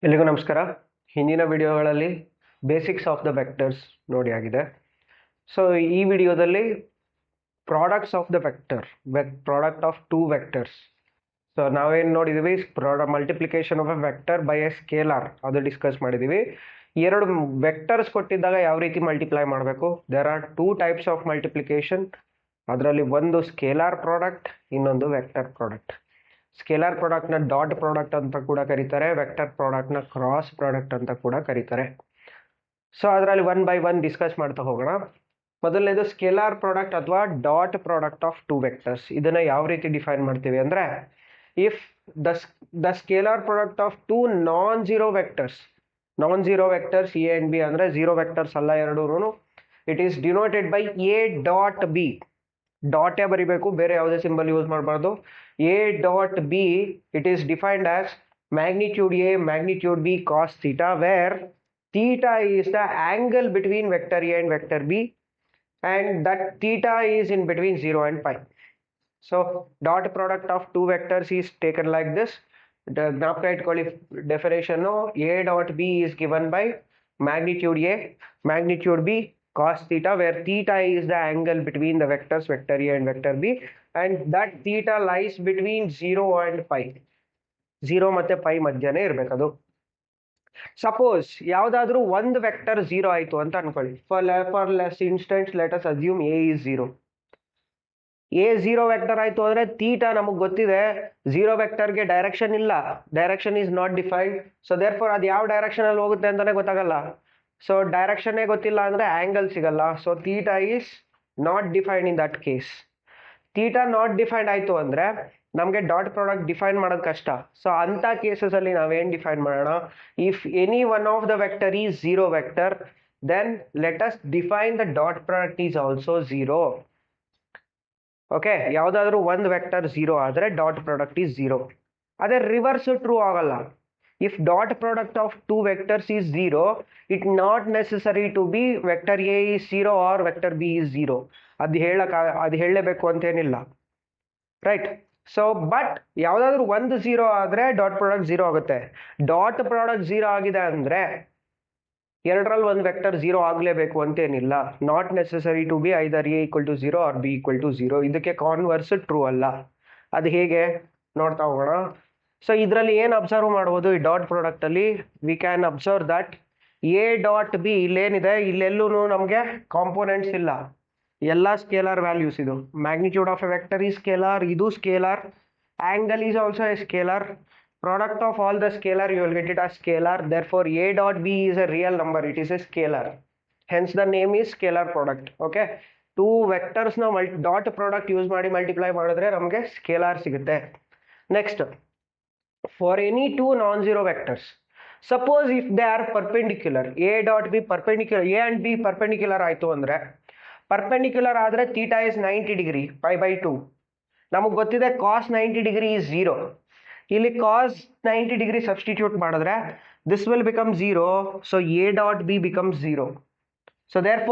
ಎಲ್ಲಿಗೂ ನಮಸ್ಕಾರ. ಹಿಂದಿನ ವಿಡಿಯೋಗಳಲ್ಲಿ ಬೇಸಿಕ್ಸ್ ಆಫ್ ದ ವೆಕ್ಟರ್ಸ್ ನೋಡಿ ಆಗಿದೆ. ಸೊ ಈ ವಿಡಿಯೋದಲ್ಲಿ products of the vector, product of two vectors. So ನಾವೇನು ನೋಡಿದ್ದೀವಿ, multiplication of a vector by a scalar, ಅದು ಡಿಸ್ಕಸ್ ಮಾಡಿದ್ದೀವಿ. ಎರಡು ವೆಕ್ಟರ್ಸ್ ಕೊಟ್ಟಿದ್ದಾಗ ಯಾವ ರೀತಿ ಮಲ್ಟಿಪ್ಲೈ ಮಾಡಬೇಕು. There are two types of multiplication. ಅದರಲ್ಲಿ ಒಂದು ಸ್ಕೇಲಾರ್ ಪ್ರಾಡಕ್ಟ್, ಇನ್ನೊಂದು ವೆಕ್ಟರ್ ಪ್ರಾಡಕ್ಟ್. ಸ್ಕೇಲಾರ್ ಪ್ರಾಡಕ್ಟ್ನ ಡಾಟ್ ಪ್ರಾಡಕ್ಟ್ ಅಂತ ಕೂಡ ಕರೀತಾರೆ, ವೆಕ್ಟರ್ ಪ್ರಾಡಕ್ಟ್ನ ಕ್ರಾಸ್ ಪ್ರಾಡಕ್ಟ್ ಅಂತ ಕೂಡ ಕರೀತಾರೆ. ಸೊ ಅದರಲ್ಲಿ ಒನ್ ಬೈ ಒನ್ ಡಿಸ್ಕಸ್ ಮಾಡ್ತಾ ಹೋಗೋಣ. ಮೊದಲನೇದು ಸ್ಕೇಲಾರ್ ಪ್ರಾಡಕ್ಟ್ ಅಥವಾ dot product of two vectors. ಇದನ್ನ ಯಾವ ರೀತಿ ಡಿಫೈನ್ ಮಾಡ್ತೀವಿ ಅಂದ್ರೆ, if the scalar product of two non zero vectors A and B ಅಂದ್ರೆ ಜೀರೋ ವೆಕ್ಟರ್ಸ್ ಅಲ್ಲ ಎರಡೂನು, it is denoted by A dot B. ಡಾಟೇ ಬರಿಬೇಕು, ಬೇರೆ ಯಾವುದೇ ಸಿಂಬಲ್ ಯೂಸ್ ಮಾಡಬಾರ್ದು. A dot B, it is defined as magnitude A magnitude B cos theta, where theta is the angle between vector A and vector B, and that theta is in between 0 and pi. So dot product of two vectors is taken like this. The gnapaka itkolli definition no, A dot B is given by magnitude A magnitude B cos theta, where theta is the angle between the vectors vector A and vector B, and that theta lies between 0 and pi. 0 ಮತ್ತೆ pi ಮಧ್ಯನೇ ಇರಬೇಕದು. Suppose ಯಾವುದಾದ್ರೂ ಒಂದು vector 0 ಆಯ್ತು ಅಂತ ಅನ್ಕೊಳ್ಳಿ. For less instance let us assume a is 0. A 0 vector ಆಯ್ತು ಅಂದ್ರೆ theta ನಮಗೆ ಗೊತ್ತಿದೆ, 0 ವೆಕ್ಟರ್ಗೆ ಡೈರೆಕ್ಷನ್ ಇಲ್ಲ, direction is not defined. So therefore ಅದು ಯಾವ ಡೈರೆಕ್ಷನ್ ಅಲ್ಲಿ ಹೋಗುತ್ತೆ ಅಂತಾನೆ ಗೊತ್ತಾಗಲ್ಲ. ಸೊ ಡೈರೆಕ್ಷನ್ನೇ ಗೊತ್ತಿಲ್ಲ ಅಂದ್ರೆ ಆಂಗಲ್ ಸಿಗಲ್ಲ. So theta is not defined in that case. Theta not defined ಆಯ್ತು ಅಂದ್ರೆ ನಮಗೆ ಡಾಟ್ ಪ್ರಾಡಕ್ಟ್ ಡಿಫೈನ್ ಮಾಡೋದು ಕಷ್ಟ. ಸೊ ಅಂತ ಕೇಸಸ್ ಅಲ್ಲಿ ನಾವೇನ್ ಡಿಫೈನ್ ಮಾಡೋಣ, if any one of the vector is 0 vector, then let us define the dot product is also 0. Okay, ಯಾವ್ದಾದ್ರು ಒಂದು ವೆಕ್ಟರ್ 0 ಆದ್ರೆ ಡಾಟ್ ಪ್ರಾಡಕ್ಟ್ ಈಸ್ 0. ಅದೇ ರಿವರ್ಸ್ ಟ್ರೂ ಆಗಲ್ಲ. If dot product of two vectors is 0, it not necessary to be vector A is 0 or vector B is 0. ಅದು ಹೇಳಲೇಬೇಕು ಅಂತೇನಿಲ್ಲ, right? So but ಯಾವ್ದಾದ್ರು ಒಂದು 0 ಆದ್ರೆ ಡಾಟ್ ಪ್ರಾಡಕ್ಟ್ 0 ಆಗುತ್ತೆ. ಡಾಟ್ ಪ್ರಾಡಕ್ಟ್ 0 ಆಗಿದೆ ಅಂದ್ರೆ ಎರಡರಲ್ಲಿ ಒಂದು ವೆಕ್ಟರ್ 0 ಆಗ್ಲೇಬೇಕು ಅಂತೇನಿಲ್ಲ. Not necessary to be either a equal to 0 or b equal to 0. ಇದಕ್ಕೆ ಕಾನ್ವರ್ಸ್ ಟ್ರೂ ಅಲ್ಲ. ಅದು ಹೇಗೆ ನೋಡ್ತಾ ಹೋಗೋಣ. ಸೊ ಇದರಲ್ಲಿ ಏನು ಅಬ್ಸರ್ವ್ ಮಾಡ್ಬೋದು, ಈ ಡಾಟ್ ಪ್ರಾಡಕ್ಟ್ ಅಲ್ಲಿ we can observe that A dot B ಇಲ್ಲೇನಿದೆ, ಇಲ್ಲೆಲ್ಲೂ ನಮಗೆ ಕಾಂಪೋನೆಂಟ್ಸ್ ಇಲ್ಲ, ಎಲ್ಲ ಸ್ಕೇಲಾರ್ ವ್ಯಾಲ್ಯೂಸ್. ಇದು magnitude of a vector is scalar, ಇದು scalar, angle is also a scalar, product of all the scalar you will get it as scalar. Therefore a dot b is a real number, it is a scalar, hence the name is scalar product. Okay, two vectors ನ dot product use ಮಾಡಿ multiply ಮಾಡಿದ್ರೆ ನಮಗೆ scalar ಸಿಗುತ್ತೆ. Next, for any two non zero vectors, suppose if they are perpendicular, A dot B perpendicular, A and B perpendicular ಆಯ್ತು ಅಂದ್ರೆ, perpendicular ಆದ್ರೆ theta is 90 degree, pi by 2. ನಮಗೆ ಗೊತ್ತಿದೆ cos 90 degree is 0. ಇಲ್ಲಿ cos 90 degree substitute ಮಾಡಿದ್ರೆ this will become 0. So A dot B becomes 0. So there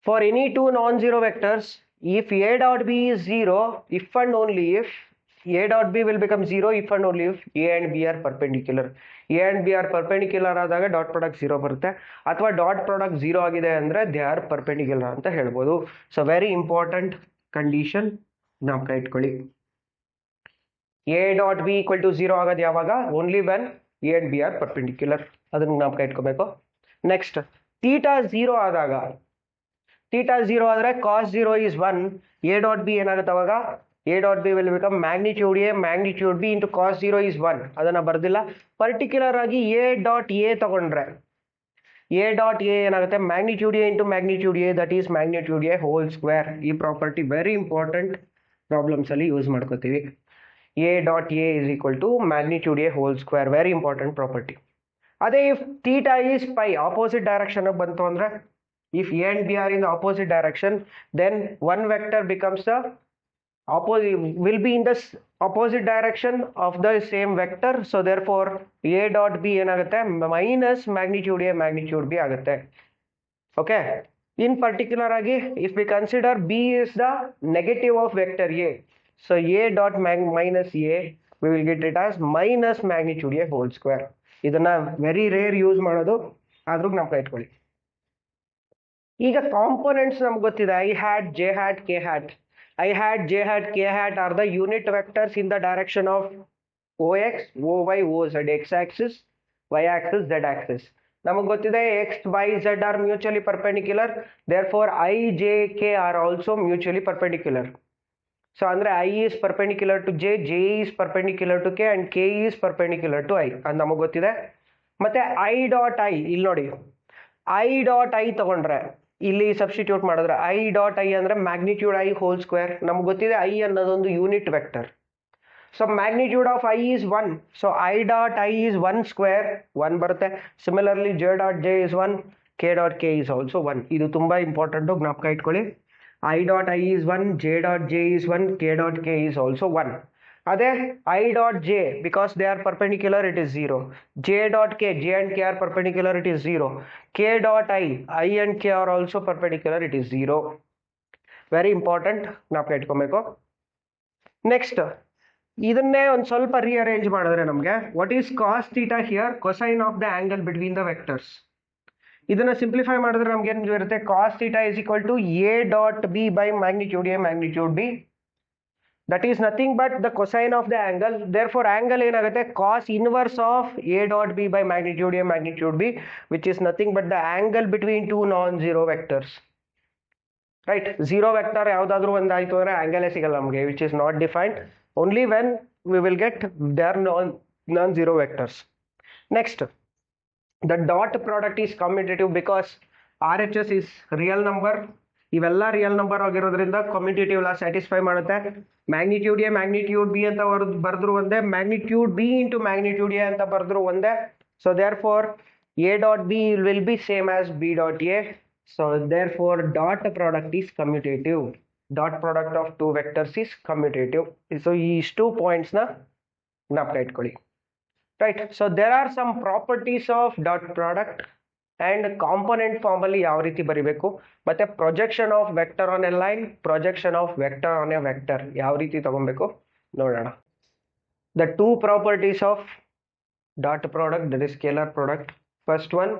for any two non zero vectors, if A dot B is 0, if and only if A dot B will become 0 if and only if A and B are perpendicular. A and B are perpendicular ಆದಾಗ dot product 0 ಬರುತ್ತೆ, ಅಥವಾ dot product 0 ಆಗಿದೆ ಅಂದ್ರೆ they are perpendicular ಅಂತ ಹೇಳ್ಬೋದು. So very important condition ಜ್ಞಾಪಕ ಇಟ್ಕೊಳ್ಳಿ. A dot B equal to 0 ಆಗೋದು ಯಾವಾಗ, only when A and B are perpendicular. ಅದನ್ನ ಜ್ಞಾಪಕ ಇಟ್ಕೋಬೇಕು. ನೆಕ್ಸ್ಟ್, ಥೀಟಾ 0 ಆದಾಗ, ಥೀಟಾ 0 ಆದ್ರೆ cos 0 is 1, A dot B ಏನಾಗುತ್ತೆ ಅವಾಗ, A dot B will become magnitude A magnitude B into cos 0 is 1. ಅದನ್ನ ಬರ್ದಿಲ್ಲ. ಪರ್ಟಿಕ್ಯುಲರ್ ಆಗಿ ಎ ಡಾಟ್ ಎ ತಗೊಂಡ್ರೆ, ಎ ಡಾಟ್ ಎ ಏನಾಗುತ್ತೆ, magnitude A into magnitude A, that is magnitude A whole square. ಈ property very important, problems ಅಲ್ಲಿ use ಮಾಡ್ಕೋತೀವಿ. A dot A is equal to magnitude A whole square, very important property. ಅದೇ if theta is pi, opposite direction ಬಂತು ಅಂದ್ರೆ, if A and B are in the opposite direction, then one vector becomes the will be in the opposite direction of the same vector. So therefore a dot b ಏನಾಗುತ್ತೆ, minus magnitude A magnitude B ಆಗುತ್ತೆ. Okay, ಇನ್ particular ಆಗಿ if we consider b is the negative of vector a, so a dot minus a we will get it as minus magnitude a whole square. ಇದನ್ನ very rare use ಮಾಡೋದು, ಆದ್ರೂ ಜ್ಞಾಪಕ ಇಟ್ಕೊಳ್ಳಿ. ಈಗ components ನಮ್ಗೆ ಗೊತ್ತಿದೆ. I hat, J hat, K hat. I hat, J hat, K hat are the unit vectors in the direction of OX, OY, OZ, X axis, Y axis, Z axis. ನಮಗೆ ಗೊತ್ತಿದೆ X, Y, Z are mutually perpendicular. Therefore, I, J, K are also mutually perpendicular. So, ಅಂದ್ರೆ I is perpendicular to J, J is perpendicular to K and K is perpendicular to I ಅಂತ ನಮಗೆ ಗೊತ್ತಿದೆ. ಮತ್ತೆ I dot I, ಇಲ್ಲಿ ನೋಡಿ I dot I ತಗೊಂಡ್ರೆ ಇಲ್ಲಿ substitute ಮಾಡಿದ್ರೆ I dot I ಅಂದ್ರೆ ಮ್ಯಾಗ್ನಿಟ್ಯೂಡ್ I ಹೋಲ್ ಸ್ಕ್ವೇರ್. ನಮ್ಗೆ ಗೊತ್ತಿದೆ I ಅನ್ನೋದೊಂದು unit vector. So magnitude of I is 1. So I dot I is 1 square, 1 ಬರುತ್ತೆ. Similarly J dot J is 1, K dot K is also 1. ಇದು ತುಂಬಾ important, ಜ್ಞಾಪಕ ಇಟ್ಕೊಳ್ಳಿ. I dot I is 1, J dot J is 1, K dot K is also 1. ಅದೇ I dot J, because they are perpendicular, it is 0. J dot K, J and K are perpendicular, it is 0. K dot I and K are also perpendicular, it is 0. Very important, ಜ್ಞಾಪಕ ಇಟ್ಕೊಬೇಕು. Next ಇದನ್ನೇ ಒಂದು ಸ್ವಲ್ಪ rearrange ಮಾಡಿದ್ರೆ ನಮಗೆ what is cos theta here, cosine of the angle between the vectors. ಇದನ್ನ simplify ಮಾಡಿದ್ರೆ ನಮ್ಗೆ ಏನು ಇರುತ್ತೆ, cos theta is equal to A dot B by magnitude A magnitude B. That is nothing but the cosine of the angle. Therefore angle ಏನಾಗುತ್ತೆ, cos inverse of A dot B by magnitude A magnitude B, which is nothing but the angle between two non zero vectors. Right, zero vector ಯಾವುದಾದ್ರೂ ಒಂದಾಯ್ತು ಅಂದ್ರೆ ಆಂಗಲೇ ಸಿಗಲ್ಲ ನಮಗೆ, which is not defined. Only when we will get their non-zero vectors. Next, the dot product is commutative because RHS is real number. ಇವೆಲ್ಲ real number ಆಗಿರೋದ್ರಿಂದ commutative law satisfy ಮಾಡುತ್ತೆ. Magnitude A magnitude B ಅಂತ ಬರೆದ್ರು ಒಂದೇ, magnitude B into magnitude A ಅಂತ ಬರೆದ್ರು ಒಂದೇ. So therefore A dot B will be same as B dot A. So therefore dot product is commutative. Dot product of two vectors is commutative. So these 2 points na ಜ್ಞಾಪಕ ಇಟ್ಕೊಳ್ಳಿ. Right, so there are some properties of dot product and component form ಅಲ್ಲಿ ಯಾವ ರೀತಿ ಬರಿಬೇಕು, ಮತ್ತೆ projection of vector on A line, projection of vector on A vector ಯಾವ ರೀತಿ ತಗೊಬೇಕು ನೋಡೋಣ. The two properties of dot product, that is scalar product. First one,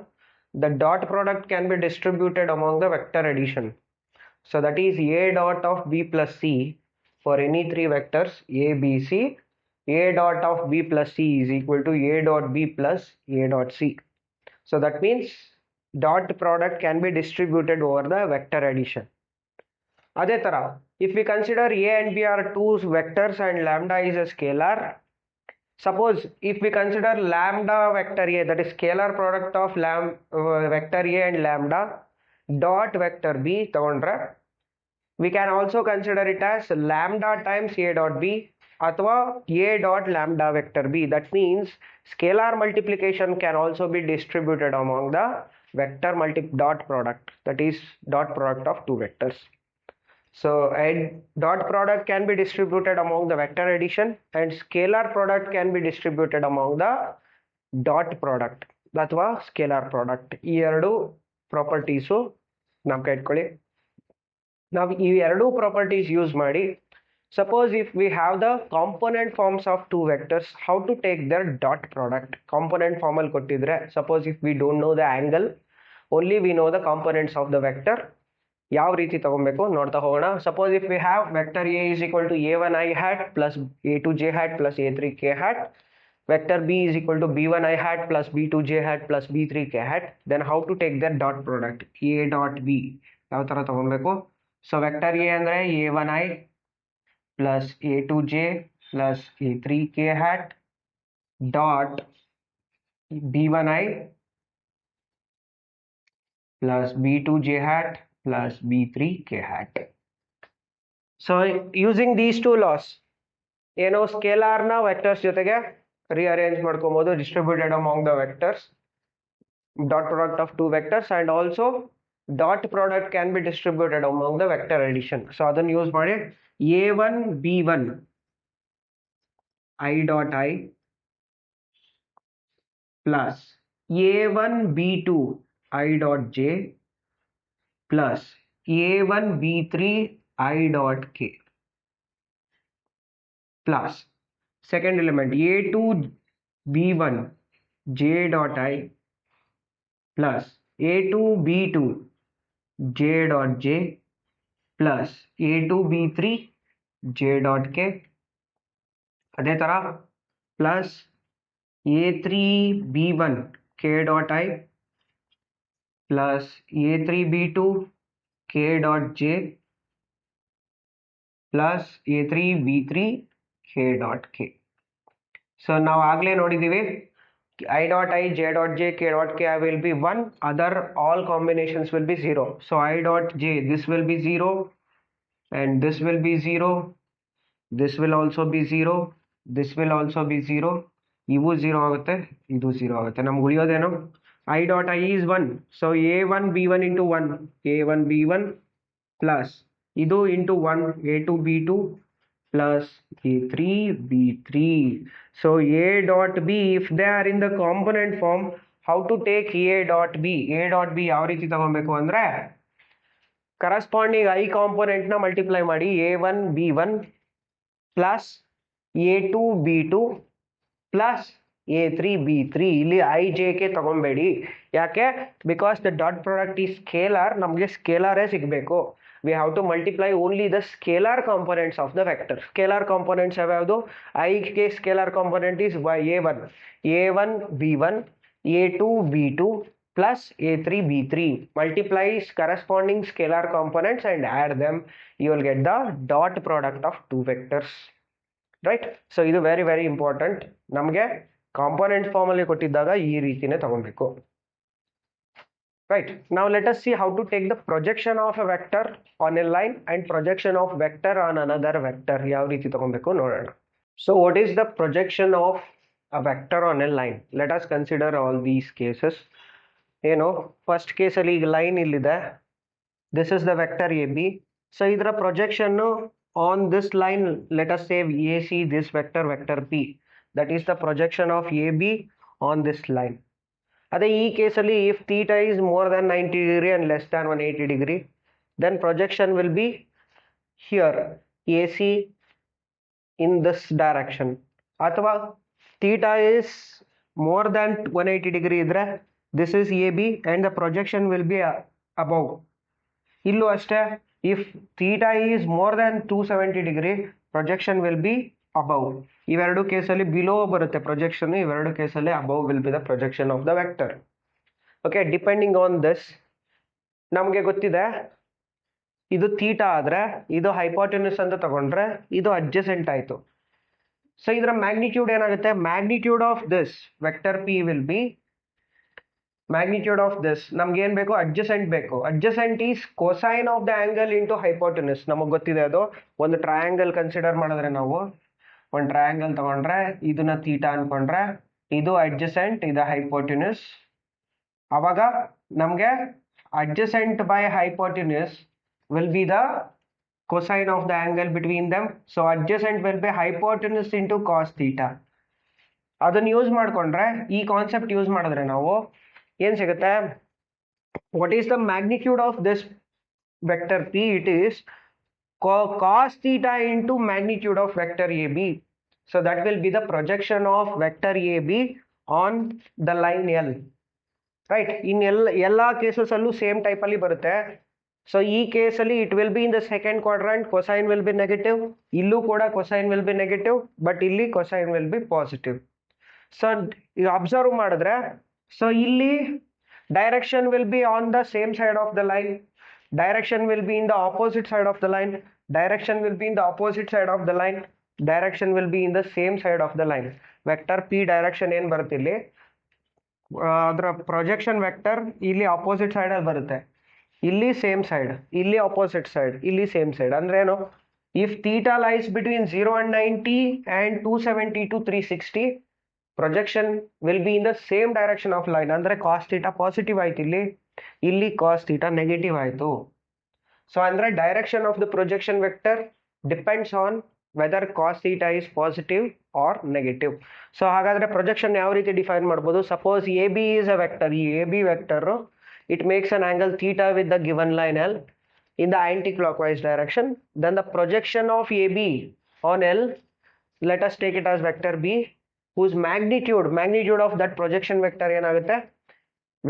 the dot product can be distributed among the vector addition. So that is A dot of B plus C for any three vectors A, B, C. A dot of B plus C is equal to A dot B plus A dot C. So that means dot product can be distributed over the vector addition. Adhe tara, if we consider A and B are two vectors and lambda is a scalar. Suppose if we consider lambda vector A, that is scalar product of vector A and lambda dot vector B ತಗೊಂಡ್ರೆ, we can also consider it as lambda times A dot B ಅಥವಾ A dot lambda vector B. That means scalar multiplication can also be distributed among the vector dot product, that is dot product of two vectors. So a dot product can be distributed among the vector addition and scalar product can be distributed among the dot product ಅಥವಾ scalar product. ಈ ಎರಡು properties ಜ್ಞಾಪಕ ಇಟ್ಕೊಳ್ಳಿ. ನಾವು ಈ ಎರಡೂ properties use ಮಾಡಿ, suppose if we have the component forms of two vectors, how to take their dot product. Component ಫಾರ್ಮಲ್ಲಿ ಕೊಟ್ಟಿದ್ರೆ, suppose if we don't know the angle, only we know the components of the vector, ಯಾವ ರೀತಿ ತಗೊಬೇಕು ನೋಡ್ತಾ ಹೋಗೋಣ. Suppose if we have vector A is equal to A1 I hat plus A2 J hat plus A3 K hat, vector B is equal to B1 I hat plus B2 J hat plus B3 K hat, then how to take their dot product, A dot B ಯಾವ ಥರ ತಗೊಬೇಕು. So vector A ಅಂದರೆ A1 I plus A2 J plus A3 K hat dot B1 I plus B2 J hat plus B3 K hat. So using these two laws, ಏನೋ ಸ್ಕೇಲಾರ್ನ vectors ಜೊತೆಗೆ rearrange ಮಾಡ್ಕೊಬಹುದು, distributed among the vectors, dot product of two vectors, and also dot product can be distributed among the vector addition. So ಅದನ್ನು use ಮಾಡಿ A1 B1 I dot I plus A1 B2 I dot J plus A1 B3 I dot K plus second element A2 B1 j dot I plus a2 b2 j dot j plus a2 b3 j dot k. ಅದೇ ತರ plus a3 b1 k dot I plus a3 b2 k dot j plus a3 b3 k dot k. So ನಾವು ಆಗಲೇ ನೋಡಿದ್ದೀವಿ I dot I, j dot j, k dot k will be 1, other all combinations will be 0. So I dot j, this will be 0 and this will be 0, this will also be 0, this will also be 0, ಇವು 0 ಆಗುತ್ತೆ, ಇದು 0 ಆಗುತ್ತೆ. ನಮ್ಗೆ ಉಳಿಯೋದೇನು I dot I is 1, so a1 b1 into 1, a1 b1 plus ಇದು into 1 a2 b2 plus a3 b3. So a dot b, if they are in the component form, how to take a dot b? A dot b ಯಾವ ರೀತಿ ತಗೊಬೇಕು ಅಂದ್ರೆ corresponding I component ನ multiply ಮಾಡಿ a1 b1 plus a2 b2 plus a3 b3. ಇಲ್ಲಿ I j K ತಗೊಬೇಡಿ, ಯಾಕೆ? Because the dot product ಈ scalar, ನಮಗೆ ಸ್ಕೇಲಾರೇ ಸಿಗಬೇಕು. We have to multiply only the scalar components of the vector. Scalar components ಯಾವ್ಯಾವುದು? I ಗೆ scalar component is a1, a1 b1, a2 b2 plus a3 b3. Multiply corresponding scalar components and add them. You will get the dot product of two vectors. Right? So ಇದು very very important. ನಮಗೆ component form ಅಲ್ಲಿ ಕೊಟ್ಟಿದ್ದಾಗ ಈ ರೀತಿನೇ ತಗೊಬೇಕು. Right, now let us see how to take the projection of a vector on a line and projection of vector on another vector. ಯಾವ ರೀತಿ ತಗೊಬೇಕು ನೋಡೋಣ. So what is the projection of a vector on a line? Let us consider all these cases. ಏನು first ಕೇಸಲ್ಲಿ ಈಗ line ಇಲ್ಲಿದೆ, this is the vector AB. So ಇದರ projection on this line, let us say AC, this vector, vector P. That is the projection of AB on this line. ಅದೇ ಈ ಕೇಸಲ್ಲಿ if theta is more than 90 degree and less than 180 degree, then projection will be here A C in this direction. ಅಥವಾ theta is more than 180 degree ಇದ್ರೆ this is A B and the projection will be above. ಇಲ್ಲೂ ಅಷ್ಟೇ, if theta is more than 270 degree projection will be above. ಇವೆರಡು ಕೇಸಲ್ಲಿ below ಬರುತ್ತೆ projection, ಇವೆರಡು ಕೇಸಲ್ಲಿ above will be the projection of the vector. Okay, depending on this ನಮಗೆ ಗೊತ್ತಿದೆ ಇದು ಥೀಟಾ ಆದ್ರೆ ಇದು ಹೈಪೋಟೆನ್ಯೂಸ್ ಅಂತ ತಗೊಂಡ್ರೆ ಇದು ಅಡ್ಜಸೆಂಟ್ ಆಯ್ತು. ಸೊ ಇದರ ಮ್ಯಾಗ್ನಿಟ್ಯೂಡ್ ಏನಾಗುತ್ತೆ? Magnitude of this vector P will be magnitude of this. ನಮ್ಗೆ ಏನ್ ಬೇಕು? ಅಡ್ಜಸೆಂಟ್ ಬೇಕು. Adjacent is cosine of the angle into hypotenuse. ನಮಗೆ ಗೊತ್ತಿದೆ ಅದು. ಒಂದು ಟ್ರಯಾಂಗಲ್ ಕನ್ಸಿಡರ್ ಮಾಡಿದ್ರೆ, ನಾವು ಒಂದು ಟ್ರಯಾಂಗಲ್ ತಗೊಂಡ್ರೆ ಇದನ್ನ ಥೀಟಾ ಅನ್ಕೊಂಡ್ರೆ ಇದು ಅಡ್ಜಸೆಂಟ್, ಇದು ಹೈಪೋಟೆನ್ಯೂಸ್. ಅವಾಗ ನಮಗೆ adjacent by hypotenuse will be the cosine of the angle between them. So adjacent will be hypotenuse into cos theta. ಅದನ್ನ ಯೂಸ್ ಮಾಡ್ಕೊಂಡ್ರೆ, ಈ ಕಾನ್ಸೆಪ್ಟ್ ಯೂಸ್ ಮಾಡಿದ್ರೆ ನಾವು ಏನ್ ಸಿಗುತ್ತೆ? what is the magnitude of this vector P? It is cos theta into magnitude of vector AB. So that will be the projection of vector AB on the line L. Right? In ಎಲ್ಲ cases ಅಲ್ಲೂ same type ಅಲ್ಲಿ ಬರುತ್ತೆ. So ಈ ಕೇಸಲ್ಲಿ it will be in the second quadrant, cosine will be negative. ಇಲ್ಲೂ ಕೂಡ cosine will be negative, but ಇಲ್ಲಿ cosine will be positive. So observe ಮಾಡಿದ್ರೆ, ಸೊ ಇಲ್ಲಿ direction will be on the same side of the line, direction will be in the opposite side of the line, direction will be in the opposite side of the line, direction will be in the same side of the line. Vector P direction ಏನು ಬರುತ್ತೆ ಇಲ್ಲಿ, ಅದರ projection vector ಇಲ್ಲಿ opposite side ಅಲ್ಲಿ ಬರುತ್ತೆ. ಇಲ್ಲಿ same side, ಇಲ್ಲಿ opposite side, ಇಲ್ಲಿ ಸೇಮ್ ಸೈಡ್. ಅಂದ್ರೆ ಏನು? If theta lies between 0 and 90 and 270 to 360, projection will be in the same direction of line. ಅಂದ್ರೆ ಕಾಸ್ ಥೀಟಾ ಪಾಸಿಟಿವ್ ಆಯ್ತು ಇಲ್ಲಿ, ಇಲ್ಲಿ ಕಾಸ್ ಥೀಟಾ ನೆಗೆಟಿವ್ ಆಯಿತು. ಸೊ ಅಂದರೆ direction of the projection vector depends on whether cos theta is positive or negative. So ಹಾಗಾದರೆ projection ಯಾವ ರೀತಿ define ಮಾಡ್ಬೋದು? Suppose A B is a vector. ಈ A B vector it makes an angle theta with the given line L in the anti-clockwise direction. Then the projection of AB on L, let us take it as vector B. whose magnitude of that projection vector ಏನಾಗುತ್ತೆ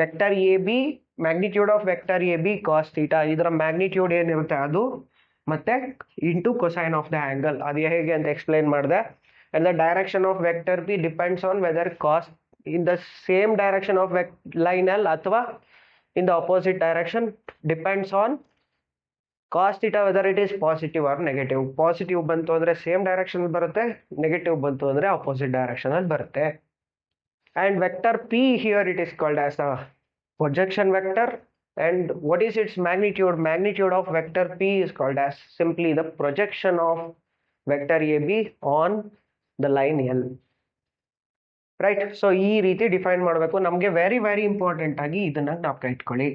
vector A B magnitude of vector A B cos theta ಇದರ magnitude ಏನಿರುತ್ತೆ ಅದು ಮತ್ತೆ into cosine of the angle ಅದು ಹೇಗೆ ಅಂತ explain ಮಾಡಿದೆ and the direction of vector p depends on whether cos in the same direction of line L ಅಥವಾ in the opposite direction depends on cos theta whether it is positive or negative. Positive ಬಂತು ಅಂದ್ರೆ same direction ಅಲ್ಲಿ ಬರುತ್ತೆ, negative ಬಂತು ಅಂದ್ರೆ opposite direction ಅಲ್ಲಿ ಬರುತ್ತೆ. And vector p here it is called as a projection vector, and what is its magnitude? Magnitude of vector p is called as simply the projection of vector ab on the line L. Right. So ಈ ರೀತಿ define ಮಾಡಬೇಕು. ನಮಗೆ very important ಆಗಿ ಇದನ್ನ ಜ್ಞಾಪಕ ಇಟ್ಕೊಳ್ಳಿ.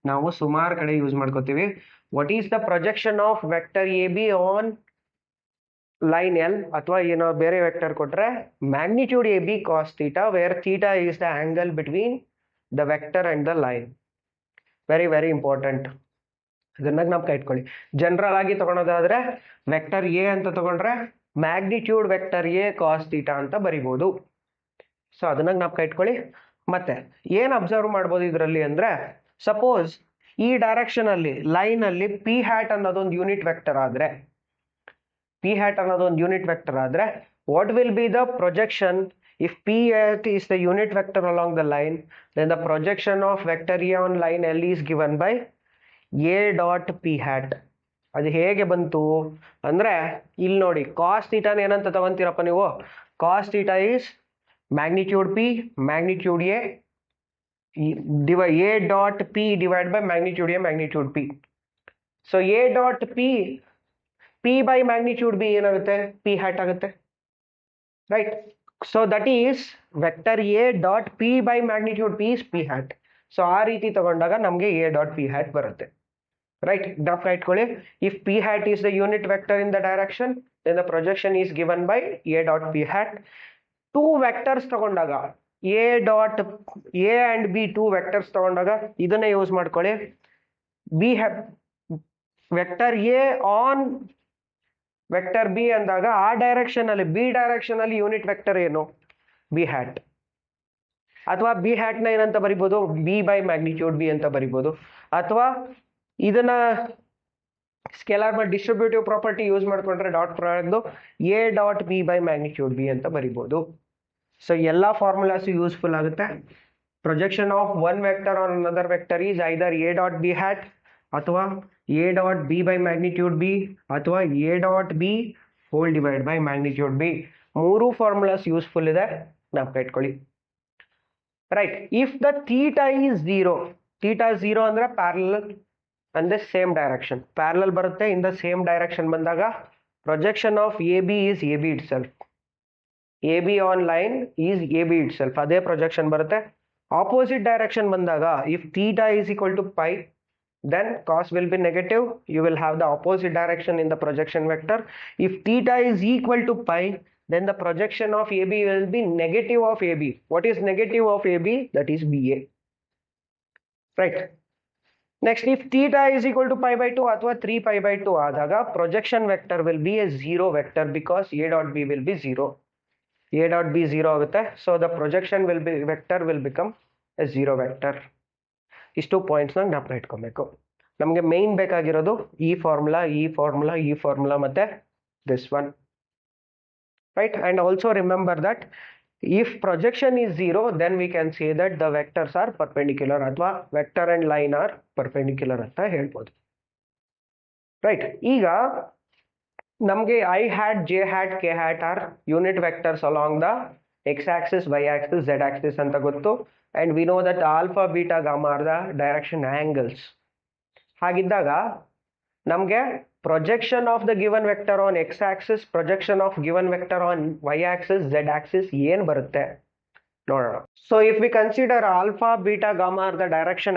ನಾವು ಸುಮಾರು ಕಡೆ ಯೂಸ್ ಮಾಡ್ಕೋತೀವಿ. What is the projection of vector A B on line L, ಅಥವಾ ಏನೋ ಬೇರೆ ವೆಕ್ಟರ್ ಕೊಟ್ರೆ magnitude A B cos theta, where theta is the angle between the vector and the line. Very important. ಇದನ್ನ ಜ್ಞಾಪಕ ಇಟ್ಕೊಳ್ಳಿ. General ಆಗಿ ತಗೊಳೋದಾದ್ರೆ vector A ಅಂತ ತಗೊಂಡ್ರೆ magnitude vector A cos theta ಅಂತ ಬರಿಬೋದು. ಸೊ ಅದನ್ನ ಜ್ಞಾಪಕ ಇಟ್ಕೊಳ್ಳಿ. ಮತ್ತೆ ಏನ್ ಅಬ್ಸರ್ವ್ ಮಾಡ್ಬೋದು ಇದರಲ್ಲಿ ಅಂದ್ರೆ, ಸಪೋಸ್ ಈ ಡೈರೆಕ್ಷನ್ ಅಲ್ಲಿ ಲೈನ್ ಅಲ್ಲಿ ಪಿ ಹ್ಯಾಟ್ ಅನ್ನೋದೊಂದು ಯೂನಿಟ್ ವೆಕ್ಟರ್ ಆದ್ರೆ, what will be the projection if P hat is the unit vector along the line, then the projection of vector A on line L is given by A dot P hat. ಅದು ಹೇಗೆ ಬಂತು ಅಂದ್ರೆ ಇಲ್ಲಿ ನೋಡಿ, ಕಾಸ್ ಥೀಟಾನ ಏನಂತ ತಗೊಂತೀರಪ್ಪ ನೀವು? Cos theta is magnitude p, magnitude a, a dot p divided by magnitude a, magnitude p. So a dot p by magnitude b ಏನಾಗುತ್ತೆ? p hat ಆಗುತ್ತೆ. Right. So that is vector a dot p by magnitude p is p hat. So ಆ ರೀತಿ ತಗೊಂಡಾಗ ನಮಗೆ a dot p hat ಬರುತ್ತೆ. Right. ಜ್ಞಾಪಕ ಇಟ್ಕೊಳ್ಳಿ. If p hat is the unit vector in the direction, then the projection is given by a dot p hat. Two vectors ತಗೊಂಡಾಗ A dot A and B, two vectors ತಗೊಂಡಾಗ ಇದನ್ನೇ use ಮಾಡ್ಕೊಳ್ಳಿ. B vector A on vector B ಅಂದಾಗ ಆ direction ಅಲ್ಲಿ, B direction ಅಲ್ಲಿ unit vector ಏನು? B hat. ಅಥವಾ ಬಿ ಹ್ಯಾಟ್ ನ ಏನಂತ ಬರಿಬೋದು? ಬಿ ಬೈ ಮ್ಯಾಗ್ನಿಟ್ಯೂಡ್ ಬಿ ಅಂತ ಬರಿಬೋದು. ಅಥವಾ ಇದನ್ನ scalar by distributive property use ಮಾಡ್ಕೊಂಡ್ರೆ dot product A dot B by magnitude B ಅಂತ ಬರಿಬೋದು. ಸೊ ಎಲ್ಲ ಫಾರ್ಮುಲಾಸ್ ಯೂಸ್ಫುಲ್ ಆಗುತ್ತೆ. Projection of one vector on another vector is either A dot B hat, ಅಥವಾ A dot B by magnitude B, ಅಥವಾ A dot B whole divide by magnitude B. ಮೂರು formulas useful ಇದೆ, ಜ್ಞಾಪಕ ಇಟ್ಕೊಳ್ಳಿ. Right. If the theta is zero, theta zero ಅಂದ್ರೆ parallel and the same direction, parallel ಬರುತ್ತೆ. in the same direction ಬಂದಾಗ projection of AB is AB itself. AB on line is AB itself, ಅದೇ projection ಬರುತ್ತೆ. opposite direction ಬಂದಾಗ if theta is equal to pi, then cos will be negative. You will have the opposite direction in the projection vector. If theta is equal to pi, then the projection of AB will be negative of AB. What is negative of AB? That is BA. Right. Next, if theta is equal to pi by 2 ಅಥವಾ 3 pi by 2 ಆದಾಗ projection vector will be a zero vector because a dot b will be 0. a dot b 0 ಆಗುತ್ತೆ. So the projection vector will become a zero vector. ಇಷ್ಟು points ನ ಜ್ಞಾಪಕ ಇಟ್ಕೊಬೇಕು. ನಮಗೆ main ಬೇಕಾಗಿರೋದು ಈ ಫಾರ್ಮುಲಾ ಮತ್ತೆ this one. Right. And also remember that if projection is 0, then we can say that the vectors are perpendicular, ಅಥವಾ vector and line are perpendicular ಅಂತ ಹೇಳ್ಬೋದು. ರೈಟ್. ಈಗ ನಮಗೆ I hat, J hat, K hat are unit vectors along the x axis, y axis, z axis ಅಂತ ಗೊತ್ತು. And we know that alpha, beta, gamma are the direction angles. ಹಾಗಿದ್ದಾಗ ನಮಗೆ projection of the given vector on x axis, projection of given vector on y axis, z axis ಏನ್ ಬರುತ್ತೆ ನೋಡೋಣ. So if we consider alpha, beta, gamma are the direction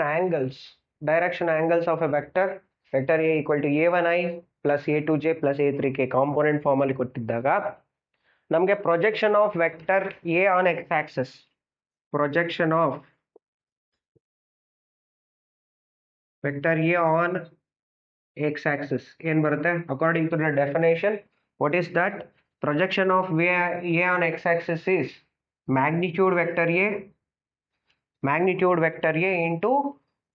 angles of a vector A equal to a1i plus a2j plus a3k component form ಅಲ್ಲಿ ಕೊಟ್ಟಿದ್ದಾಗ ನಮಗೆ projection of vector A on x axis, projection of vector A on x axis ಏನ್ ಬರುತ್ತೆ? according to the definition, what is that? projection of A on x axis is magnitude vector A into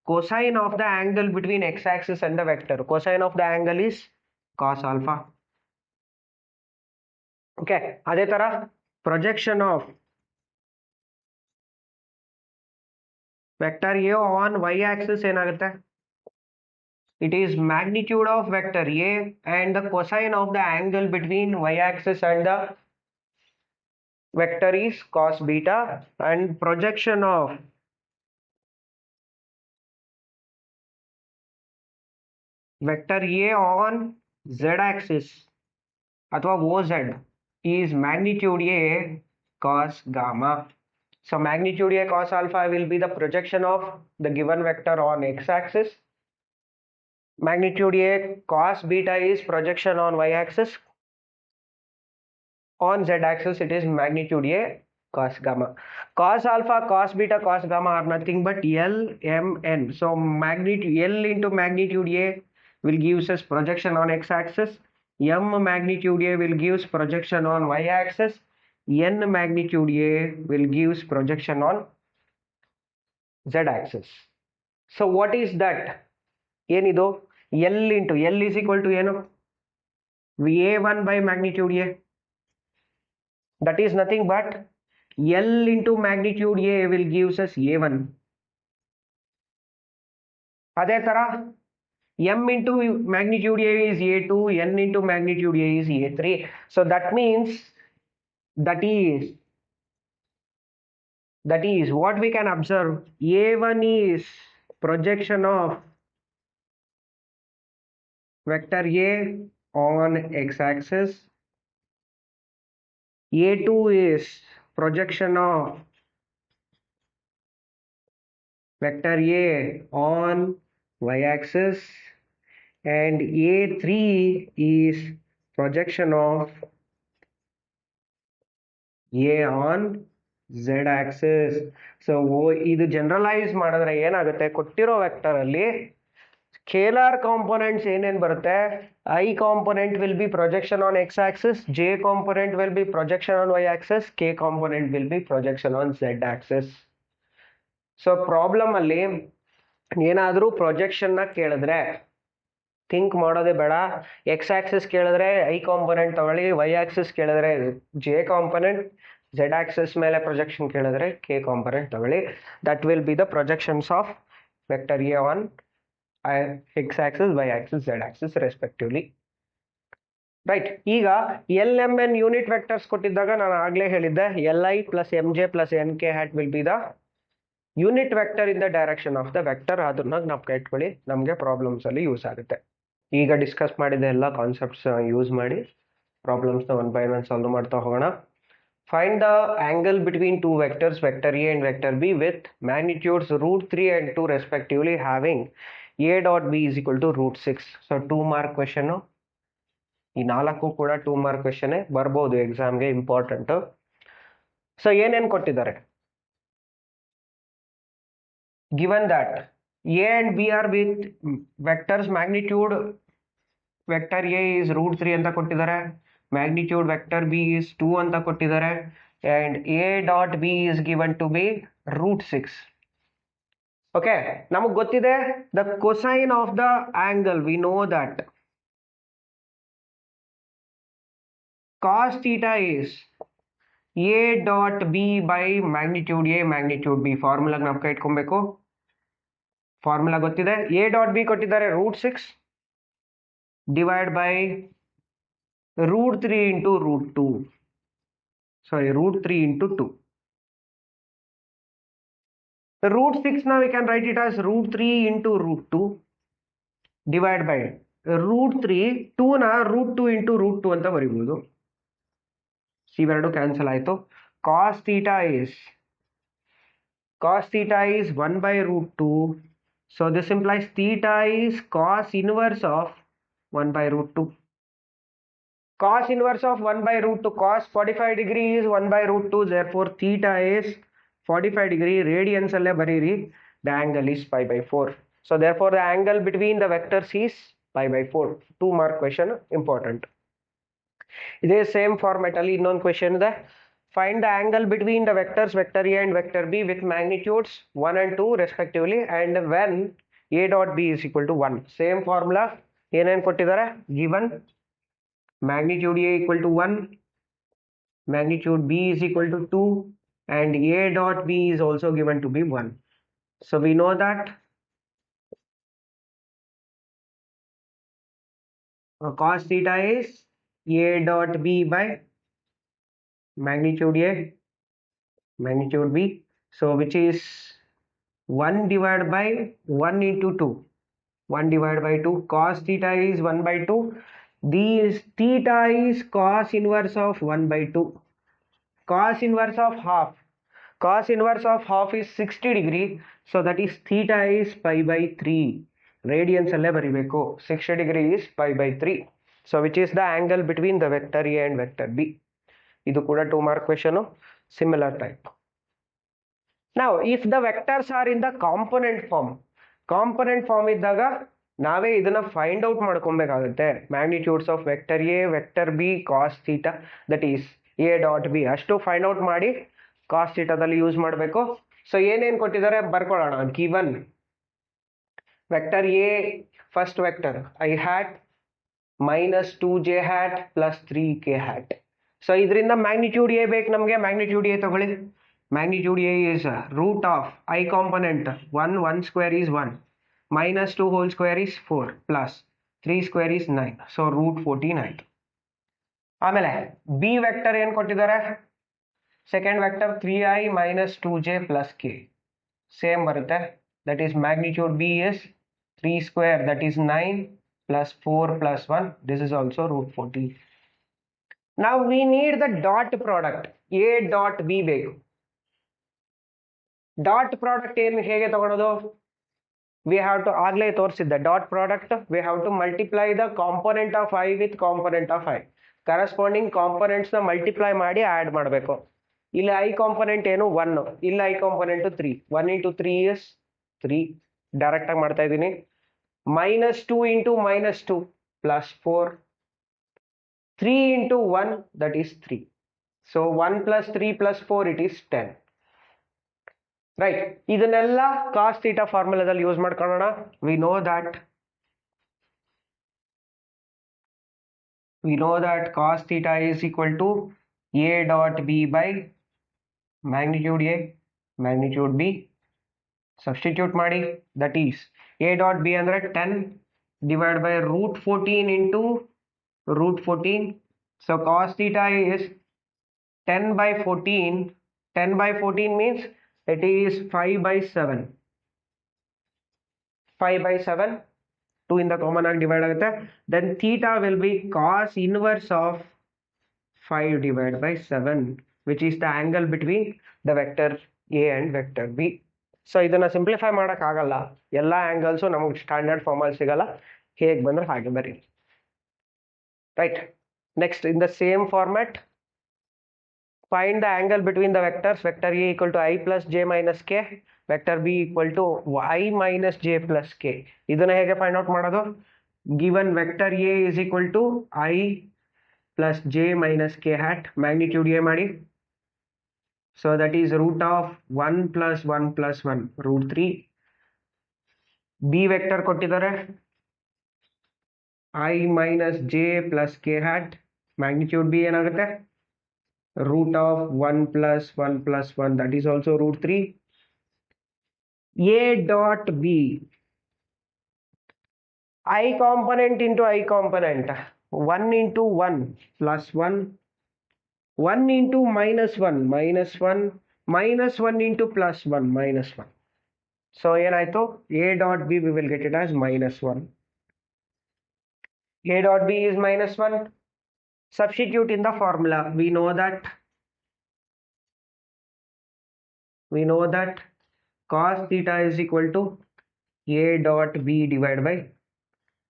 cosine of the angle between x-axis and the vector. Cosine of the angle is cos alpha. Okay, ಅದೇ ತರ projection of vector A on y-axis ಏನಾಗುತ್ತೆ? It is magnitude of vector A and the cosine of the angle between y-axis and the vector is cos beta, and projection of vector A on z-axis अथवा OZ is magnitude A cos gamma. So magnitude A cos alpha will be the projection of the given vector on x-axis. Magnitude A cos beta is projection on y-axis. On z-axis it is magnitude A cos gamma. Cos alpha, cos beta, cos gamma are nothing but L, M, N. So magnitude L into magnitude A will gives us projection on x-axis. M magnitude A will gives projection on y-axis. N magnitude A will gives projection on z-axis. So what is that? ಏನಿದು L into L is equal to ಏನು? A1 by magnitude A. That is nothing but L into magnitude A will gives us A1. ಅದೇ ತರ M into magnitude A is A2, N into magnitude A is A3. So that means that is what we can observe. A1 is projection of vector A on x-axis. A2 is projection of vector A on y-axis, and A3 is projection of A on z-axis. So ಇದು generalise ಮಾಡಿದ್ರೆ ಏನಾಗುತ್ತೆ, ಕೊಟ್ಟಿರೋ vector ಅಲ್ಲಿ scalar components ಏನೇನು ಬರುತ್ತೆ? I component will be projection on x-axis, J component will be projection on y-axis, K component will be projection on z-axis. So problem ಅಲ್ಲಿ ಏನಾದರೂ projection ನ ಕೇಳಿದ್ರೆ ಥಿಂಕ್ ಮಾಡೋದೇ ಬೇಡ. ಎಕ್ಸ್ ಆಕ್ಸಿಸ್ ಕೇಳಿದ್ರೆ ಐ ಕಾಂಪೊನೆಂಟ್ ತಗೊಳ್ಳಿ, ವೈ ಆಕ್ಸಿಸ್ ಕೇಳಿದ್ರೆ J component, Z axis ಮೇಲೆ ಪ್ರೊಜೆಕ್ಷನ್ ಕೇಳಿದ್ರೆ ಕೆ ಕಾಂಪೊನೆಂಟ್ ತಗೊಳ್ಳಿ. That will be the projections of vector A on X axis, Y axis, Z axis respectively. Right. ಈಗ L M N unit vectors ಕೊಟ್ಟಿದ್ದಾಗ ನಾನು ಆಗ್ಲೇ ಹೇಳಿದ್ದೆ, L I plus M J plus N K hat will be the unit vector in the direction of the vector. ಅದನ್ನ ನಾವು ಇಟ್ಕೊಳ್ಳಿ, ನಮಗೆ problems ಅಲ್ಲಿ ಯೂಸ್ ಆಗುತ್ತೆ. ಈಗ ಡಿಸ್ಕಸ್ ಮಾಡಿದ ಎಲ್ಲ ಕಾನ್ಸೆಪ್ಟ್ಸ್ ಯೂಸ್ ಮಾಡಿ ಪ್ರಾಬ್ಲಮ್ಸ್ನ ಒನ್ ಬೈ ಒನ್ ಸಾಲ್ವ್ ಮಾಡ್ತಾ ಹೋಗೋಣ. Find the angle between two vectors, vector A and vector B, with magnitudes √3 and 2 respectively, having a dot b is equal to √6. So 2 mark question. ಈ 4 ಕೂಡ 2 mark question ಬರ್ಬೋದು ಎಕ್ಸಾಮ್ಗೆ, important. So ಏನೇನು ಕೊಟ್ಟಿದ್ದಾರೆ? Given that A and B are with vectors, magnitude vector A is √3 ಅಂತ ಕೊಟ್ಟಿದ್ದಾರೆ, magnitude vector B is 2 ಅಂತ ಕೊಟ್ಟಿದ್ದಾರೆ, and A dot B is given to be √6. Okay, ನಮಗೆ ಗೊತ್ತಿದೆ the cosine of the angle, we know that cos theta is A dot B by magnitude A magnitude B. ಫಾರ್ಮುಲಾಗೆ ನಾವು ಕೈ ಇಟ್ಕೊಬೇಕು. Formula ಗೊತ್ತಿದೆ. A dot B ಕೊಟ್ಟಿದ್ದಾರೆ √6 divide by √3 into √2, sorry √3 into 2. √6 now we can write it as √3 into √2 divide by √3, 2 ನ √2 into √2 ಅಂತ ಬರೀಬಹುದು. ಇವೆರಡು cancel ಆಯಿತು. cos theta is 1 by √2. So this implies theta is cos inverse of 1 by √2. Cos inverse of 1 by √2, cos 45 degree is 1 by √2. Therefore theta is 45 degree. Radians alle bariri, the angle is pi by 4. So therefore the angle between the vectors is pi by 4. 2 mark question, important. ಇದೇ same format ಅಲ್ಲಿ ಇನ್ನೊಂದು question ಇದೆ. find the angle between the vectors vector A and vector B with magnitudes 1 and 2 respectively, and when A dot B is equal to 1. Same formula ಏನೇನು ಕೊಟ್ಟಿದ್ದಾರೆ, given magnitude A equal to 1, magnitude B is equal to 2, and A dot B is also given to be 1. So we know that cos theta is A dot B by magnitude A, magnitude B. So which is 1 divided by 1 into 2. 1 divided by 2. Cos theta is 1 by 2. These theta is cos inverse of 1 by 2. Cos inverse of half. Cos inverse of half is 60 degree. So that is theta is pi by 3. Radians alle baribeku. 60 degree is pi by 3. So which is the angle between the vector A and vector B. Idu kuda 2 mark question. Similar type. Now if the vectors are in the component form ಇದ್ದಾಗ ನಾವೇ ಇದನ್ನ find out ಮಾಡ್ಕೊಬೇಕಾಗುತ್ತೆ. Magnitudes of vector A vector B cos theta that is A dot B ಅಷ್ಟು find out ಮಾಡಿ cos ಥೀಟಾದಲ್ಲಿ use ಮಾಡಬೇಕು. So ಏನೇನು ಕೊಟ್ಟಿದ್ದಾರೆ ಬರ್ಕೊಳ್ಳೋಣ. Given vector A first vector I hat minus 2j hat plus 3k hat. So ಇದರಿಂದ magnitude A ಬೇಕು ನಮಗೆ. ಮ್ಯಾಗ್ನಿಟ್ಯೂಡ್ ಎ ತಗೊಳ್ಳಿ. Magnitude A is root of I component 1 square is 1, minus 2 whole square is 4, plus 3 square is 9. So root 14 ಆಯಿತು. ಆಮೇಲೆ B vector ಏನು ಕೊಟ್ಟಿದ್ದಾರೆ, second vector 3i minus 2j plus k same ಬರುತ್ತೆ. That is magnitude B is 3 square that is 9 plus 4 plus 1. This is also root 14. Now we need the dot product. A dot B ಬೇಕು. Dot product ಏನು ಹೇಗೆ ತಗೊಳ್ಳೋದು, we have to ಆಗಲೇ ತೋರಿಸಿದ್ದೆ dot product we have to multiply the component of I with component of I. Corresponding ಕಾಂಪೊನೆಂಟ್ಸ್ನ multiply ಮಾಡಿ add ಮಾಡಬೇಕು. ಇಲ್ಲಿ ಐ ಕಾಂಪೊನೆಂಟ್ ಏನು 1, ಇಲ್ಲಿ ಐ ಕಾಂಪೊನೆಂಟು 3. 1 into 3 is 3. ಡೈರೆಕ್ಟಾಗಿ ಮಾಡ್ತಾ ಇದ್ದೀನಿ. minus 2 into minus 2 plus 4. 3 into 1 that is 3. So 1 plus 3 plus 4 it is 10. Right, ಇದನ್ನೆಲ್ಲ cos theta ಫಾರ್ಮುಲಾದಲ್ಲಿ ಯೂಸ್ ಮಾಡ್ಕೊಳ್ಳೋಣ. we know that cos theta is equal to a dot b by magnitude a magnitude b. Substitute ಮಾಡಿ, that is a dot b ಅಂದ್ರೆ 10 divided by root 14 into root 14. So cos theta is 10 by 14. 10 by 14 means it is 5 by 7. 5 by 7. 2 in the common ಆಗಿ divide ಆಗುತ್ತೆ. Then theta will be cos inverse of 5 divided by 7, which is the angle between the vector A and vector B. So ಇದನ್ನ simplify ಮಾಡೋಕ್ಕಾಗಲ್ಲ. ಎಲ್ಲ angles ನಮಗೆ standard ಫಾರ್ಮಲ್ಲಿ ಸಿಗಲ್ಲ. ಹೇಗೆ ಬಂದರೆ ಹಾಗೆ ಬರೀ. Right, next in the same format find the angle between the vectors vector A equal to I plus j minus k, vector B equal to I minus j plus k. ಇದನ್ನ ಹೇಗೆ find out ಮಾಡೋದು, given vector A is equal to I plus j minus k hat, magnitude A ಮಾಡಿ. So that is root of 1 plus 1 plus 1 root 3. B vector ಕೊಟ್ಟಿದ್ದಾರೆ I minus j plus k hat, magnitude B ಏನಾಗುತ್ತೆ root of 1 plus 1 plus 1 that is also root 3. A dot B, I component into I component, 1 into 1 plus 1, 1 into minus 1 minus 1, minus 1 into plus 1 minus 1. So ಏನಾಯಿತು, A dot B we will get it as minus 1. A dot B is minus 1. Substitute in the formula. We know that cos theta is equal to A dot B divided by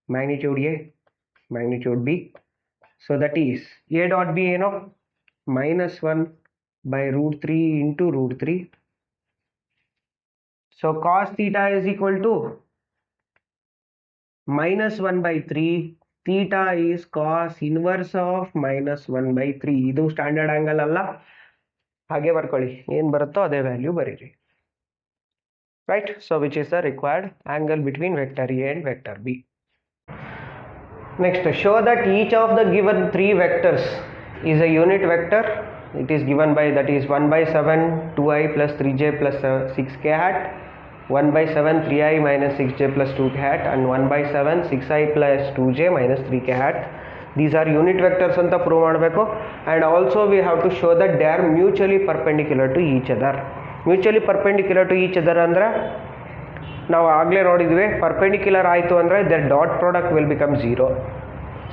magnitude A magnitude B. So that is A dot B minus 1 by root 3 into root 3. So cos theta is equal to minus 1 by 3. Theta is cos inverse of minus 1 by 3. ಇದು standard angle ಅಲ್ಲ, ಹಾಗೆ ಬರ್ಕೊಳ್ಳಿ, ಏನು ಬರುತ್ತೋ ಅದೇ value ಬರೀರಿ. Right, so which is the required angle between vector A and vector B. Next, show that each of the given three vectors is a unit vector. It is given by, that is 1 by 7 2i plus 3j plus 6k hat, 1 by 7 3i minus 6j plus 2k hat, and 1 by 7 6i plus 2j minus 3k hat. These are unit vectors anta prove ಮಾಡಬೇಕು. And also we have to show that they are mutually perpendicular to each other. Mutually perpendicular to each other ಅಂದರೆ ನಾವು ಆಗಲೇ ನೋಡಿದ್ವಿ, perpendicular ಆಯಿತು ಅಂದರೆ their dot product will become 0.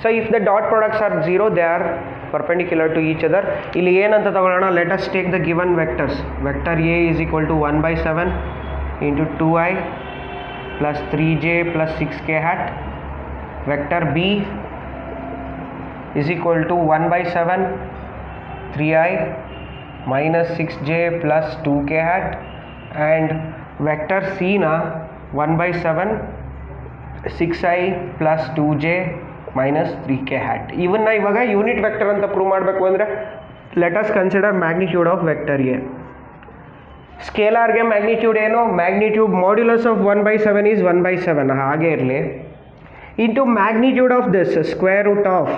So if the dot products are 0 they are perpendicular to each other. ಇಲ್ಲಿ ಏನಂತ ತಗೊಳ್ಳೋಣ, let us take the given vectors. Vector A is equal to 1 by 7 into 2i plus 3j plus 6k hat. Vector B is equal to 1 by 7 3i minus 6j plus 2k hat, and vector C na 1 by 7 6i plus 2j minus 3k hat. ಇವನ್ನ ಇವಾಗ unit vector ಅಂತ prove ಮಾಡಬೇಕು ಅಂದರೆ let us consider magnitude of vector A. ಸ್ಕೇಲಾರ್ಗೆ magnitude ಏನು, magnitude modulus of 1 by 7 is 1 by 7 ಹಾಗೆ ಇರಲಿ, into magnitude of this square root of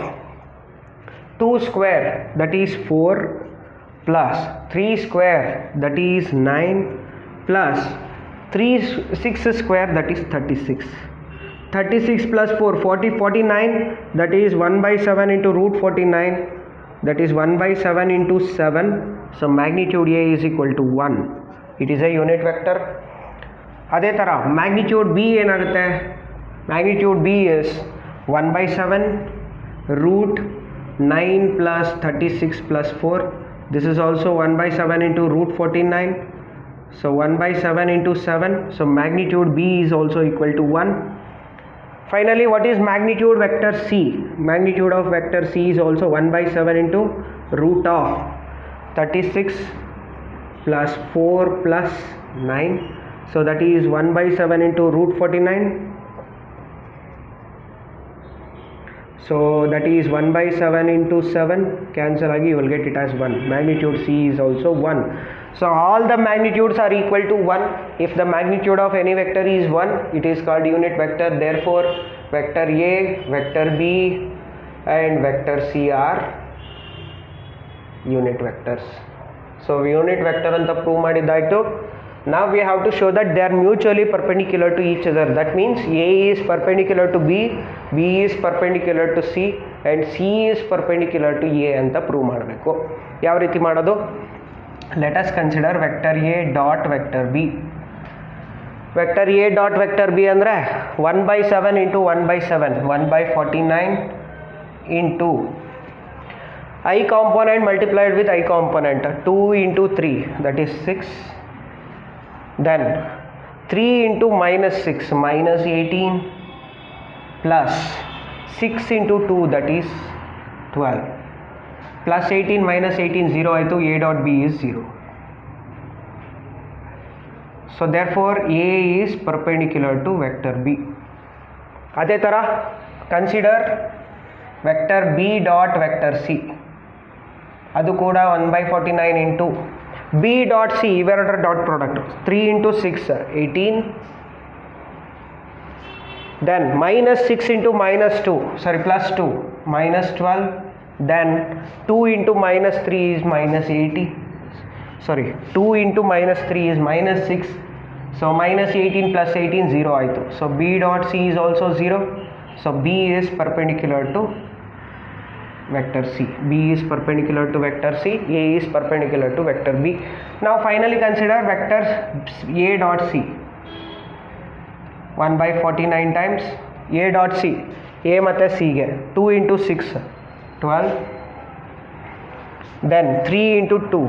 2 square that is 4 plus 3 square that is 9 plus 6 square that is 36. 36 plus 4 49 that is 1 by 7 into root 49, that is 1 by 7 into 7. So magnitude A is equal to 1. It is a unit vector. ಅದೇ ಥರ magnitude B ಏನಾಗುತ್ತೆ, magnitude B is 1 by 7 root 9 plus 36 plus 4. This is also 1 by 7 into root 49. So 1 by 7 into 7. So magnitude B is also equal to 1. Finally, what is magnitude vector C? Magnitude of vector C is also 1 by 7 into root of 36 plus 4 plus 9. So that is 1 by 7 into root 49. So that is 1 by 7 into 7, cancel agi, you will get it as 1. Magnitude C is also 1. So all the magnitudes are equal to 1. If the magnitude of any vector is 1, it is called unit vector. Therefore vector A, vector B and vector C are unit vectors. So unit vector anta prove madidaytu. Now we have to show that they are mutually perpendicular to each other. That means A is perpendicular to B, B is perpendicular to C and C is perpendicular to A ಅಂತ prove ಮಾಡಬೇಕು. ಯಾವ ರೀತಿ ಮಾಡೋದು, let us consider vector A dot vector B. Vector A dot vector B ಅಂದರೆ 1 by 7 into 1 by 7, 1 by 49 into I component multiplied with I component, 2 into 3 that is 6. Then 3 into minus 6 minus 18 plus 6 into 2 that is 12 plus 18 minus 18 0 ಆಯಿತು, A dot B is 0. So therefore A is perpendicular to vector B. ಅದೇ ಥರ consider vector B dot vector C. ಅದು ಕೂಡ 1 by 49 into B dot C, ಇವೆರಡರ dot product 3 into 6 18, then minus 6 into minus 2 sorry plus 2 minus 12, then 2 into minus 3 is minus 80, sorry 2 into minus 3 is minus 6. So minus 18 plus 18 0 ಆಯಿತು. So B dot C is also 0. So B is perpendicular to vector C. B is perpendicular to vector C, A is perpendicular to vector B. Now finally consider vectors A dot C. 1 by 49 times A dot C, A ಮತ್ತೆ C ಗೆ 2 into 6 12, then 3 into 2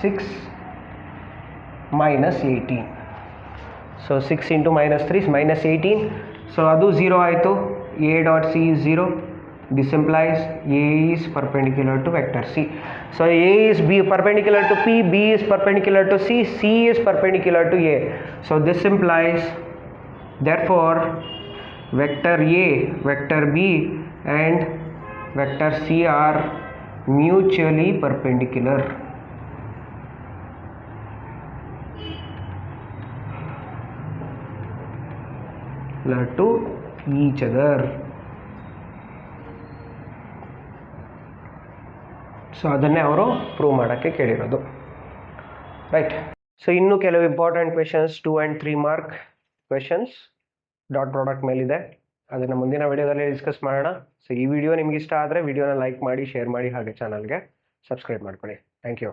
6 minus 18. So 6 into minus 3 is minus 18. So ಅದು 0 ಆಯಿತು, A dot C is 0. This implies A is perpendicular to vector C. So A is B perpendicular to P, B is perpendicular to C, C is perpendicular to A. So this implies, therefore vector A, vector B and vector C are mutually perpendicular. perpendicular to each other. So ಅದನ್ನೇ ಅವರು prove ಮಾಡೋಕ್ಕೆ ಕೇಳಿರೋದು, right. So ಇನ್ನೂ ಕೆಲವು important questions 2 and 3 mark questions dot product ಮೇಲಿದೆ, ಅದನ್ನು ಮುಂದಿನ ವಿಡಿಯೋದಲ್ಲಿ discuss ಮಾಡೋಣ. ಸೊ ಈ ವಿಡಿಯೋ ನಿಮ್ಗೆ ಇಷ್ಟ ಆದರೆ ವಿಡಿಯೋನ ಲೈಕ್ ಮಾಡಿ, ಶೇರ್ ಮಾಡಿ, ಹಾಗೆ ಚಾನಲ್ಗೆ ಸಬ್ಸ್ಕ್ರೈಬ್ ಮಾಡ್ಕೊಳ್ಳಿ. Thank you.